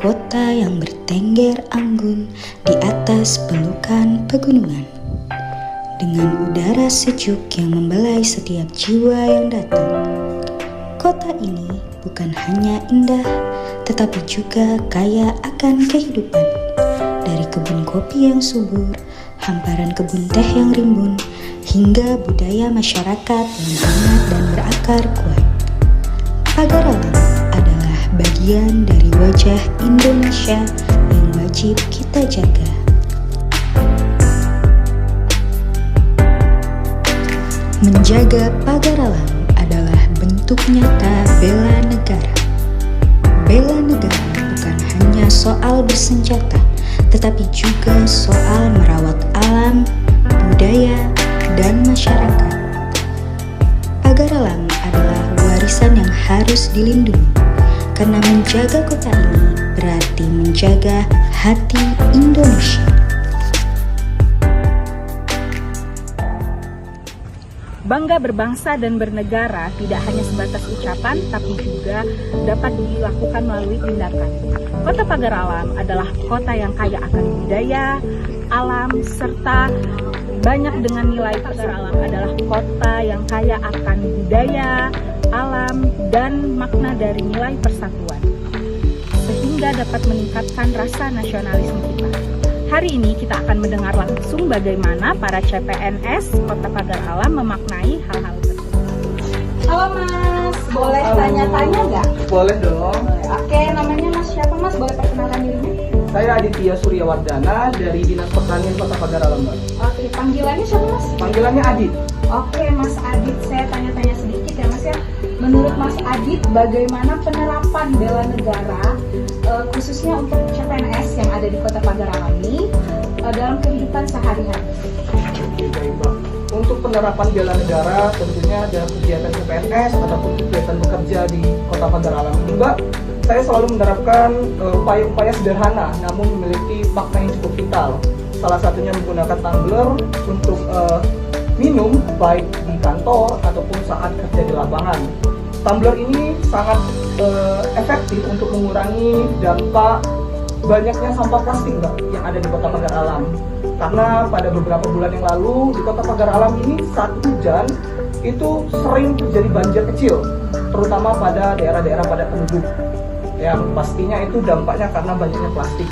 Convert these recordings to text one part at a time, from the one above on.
kota yang bertengger anggun di atas pelukan pegunungan. Dengan udara sejuk yang membelai setiap jiwa yang datang. Kota ini bukan hanya indah, tetapi juga kaya akan kehidupan. Dari kebun kopi yang subur, hamparan kebun teh yang rimbun, hingga budaya masyarakat yang hangat dan berakar kuat. Pagar Alam adalah bagian dari wajah Indonesia yang wajib kita jaga. Menjaga pagar alam adalah bentuk nyata bela negara. Bela negara bukan hanya soal bersenjata, tetapi juga soal merawat alam, budaya, dan masyarakat. Pagar alam adalah warisan yang harus dilindungi, karena menjaga kota ini berarti menjaga hati Indonesia. Bangga berbangsa dan bernegara tidak hanya sebatas ucapan, tapi juga dapat dilakukan melalui tindakan. Kota Pagar Alam adalah kota yang kaya akan budaya, alam, serta banyak dengan nilai. Pagar Alam adalah kota yang kaya akan budaya, alam, dan makna dari nilai persatuan, sehingga dapat meningkatkan rasa nasionalisme kita. Hari ini kita akan mendengar langsung bagaimana para CPNS Kota Pagar Alam memaknai hal-hal tersebut. Halo Mas, boleh tanya-tanya nggak? Boleh dong. Oke, namanya Mas siapa Mas? Boleh perkenalkan dirinya? Saya Aditya Suryawardana dari Dinas Pertanian Kota Pagar Alam, Mbak. Oke, panggilannya siapa Mas? Panggilannya Adit. Oke Mas Adit, saya tanya-tanya sedikit ya Mas ya. Menurut Mas Adit, bagaimana penerapan bela negara khususnya untuk CPNS yang ada di Kota Pagar Alam ini dalam kehidupan sehari-hari? Oke, baik Mbak. Untuk penerapan bela negara tentunya dalam kegiatan CPNS ataupun kegiatan bekerja di Kota Pagar Alam ini, Mbak, saya selalu menerapkan upaya-upaya sederhana namun memiliki makna yang cukup vital. Salah satunya menggunakan tumbler untuk minum baik di kantor ataupun saat kerja di lapangan. Tumbler ini sangat efektif untuk mengurangi dampak banyaknya sampah plastik, Mbak, yang ada di Kota Pagar Alam. Karena pada beberapa bulan yang lalu di Kota Pagar Alam ini saat hujan itu sering terjadi banjir kecil, terutama pada daerah-daerah padat penduduk. Yang pastinya itu dampaknya karena banyaknya plastik.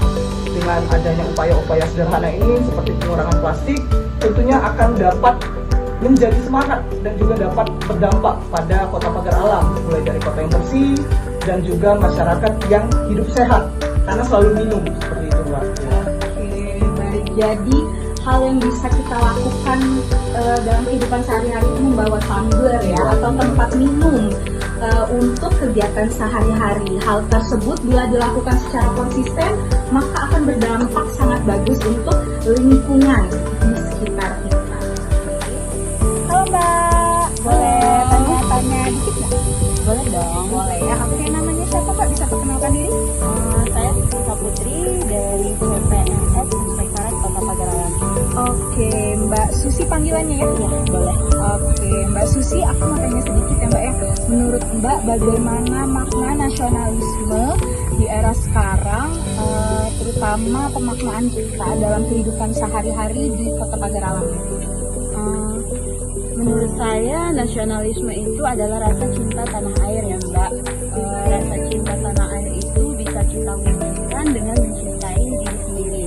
Dengan adanya upaya-upaya sederhana ini seperti pengurangan plastik, tentunya akan dapat menjadi semangat dan juga dapat berdampak pada Kota Pagar Alam, mulai dari kota yang bersih dan juga masyarakat yang hidup sehat karena selalu minum seperti itu, Mbak. Oke, baik. Jadi hal yang bisa kita lakukan dalam kehidupan sehari-hari itu membawa tumbler ya atau tempat minum untuk kegiatan sehari-hari. Hal tersebut bila dilakukan secara konsisten maka akan berdampak sangat bagus untuk lingkungan di sekitar kita. Halo Mbak, boleh tanya-tanya dikit nggak? Boleh dong. Boleh ya. Oke, namanya siapa Kak? Bisa perkenalkan diri? Saya Sita Putri dari CPNS Inspektorat Kota Pagar Alam. Oke, Mbak Susi panggilannya ya? Ya, boleh. Oke, Mbak Susi, aku mau tanya sedikit ya Mbak ya. Menurut Mbak, bagaimana makna nasionalisme di era sekarang, terutama pemaknaan kita dalam kehidupan sehari-hari di Kota Pagar Alam? Menurut saya nasionalisme itu adalah rasa cinta tanah air ya Mbak. Rasa cinta tanah air itu bisa kita wujudkan dengan mencintai diri sendiri.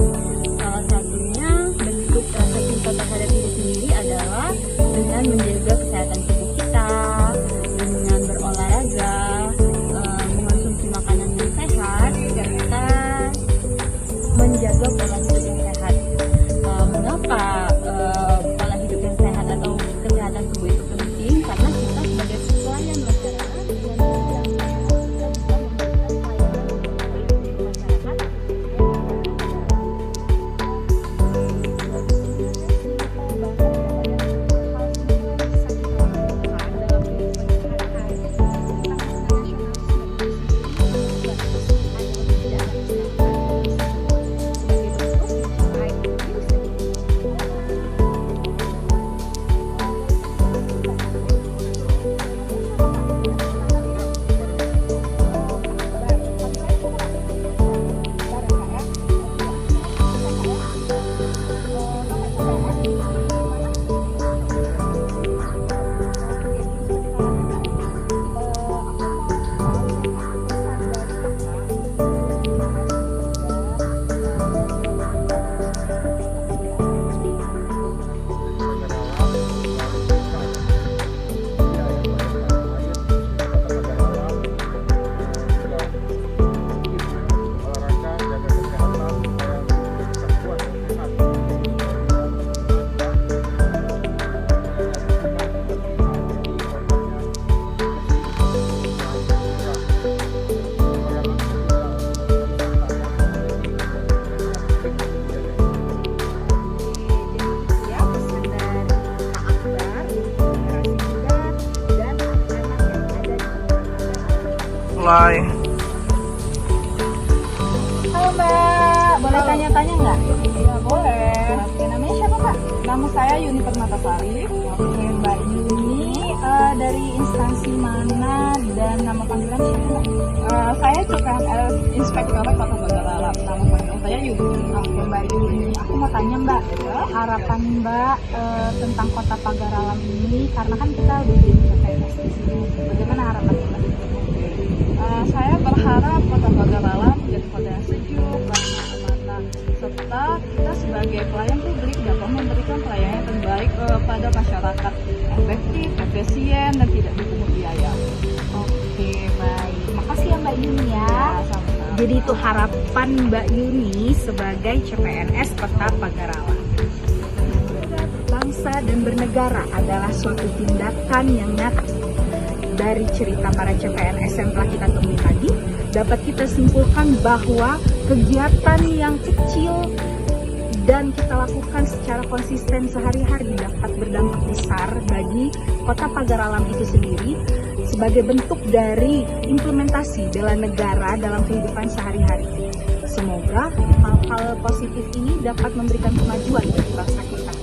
Salah satunya bentuk rasa cinta terhadap diri sendiri adalah dengan menjaga kesehatan tubuh kita, dengan berolahraga, mengonsumsi makanan yang sehat, serta menjaga pola hidup yang sehat. Mengapa pola hidup yang sehat atau kesehatan tubuh itu penting? Karena kita sebagai pelayan masyarakat yang bisa memberikan pelayanan terbaik untuk masyarakat. Mulai. Halo Mbak, boleh tanya-tanya nggak? Ya boleh. Oke, namanya siapa Mbak? Nama saya Yuni Permatasari. Oke Mbak Yuni, dari instansi mana dan nama panggilan siapa Mbak? Saya CPNS Inspektorat Kota Pagaralam. Nama panggilan saya Yuni. Oke Mbak Yuni, aku mau tanya Mbak, harapan Mbak tentang Kota Pagaralam ini, karena kan kita udah jadi CPNS di sini. Bagaimana harapan Mbak? Saya berharap Kota Pagaralam menjadi kota yang sejuk, ramah, amanah, serta kita sebagai pelayan publik dapat memberikan pelayanan yang terbaik pada masyarakat, efektif, efisien, dan tidak dipungut biaya. Oke baik, makasih ya Mbak Yuni ya. Sama-sama. Jadi itu harapan Mbak Yuni sebagai CPNS Kota Pagaralam. Berbangsa dan bernegara adalah suatu tindakan yang nyata. Dari cerita para CPNS yang telah kita temui tadi, dapat kita simpulkan bahwa kegiatan yang kecil dan kita lakukan secara konsisten sehari-hari dapat berdampak besar bagi Kota Pagaralam itu sendiri sebagai bentuk dari implementasi bela negara dalam kehidupan sehari-hari. Semoga hal-hal positif ini dapat memberikan kemajuan bagi bangsa kita.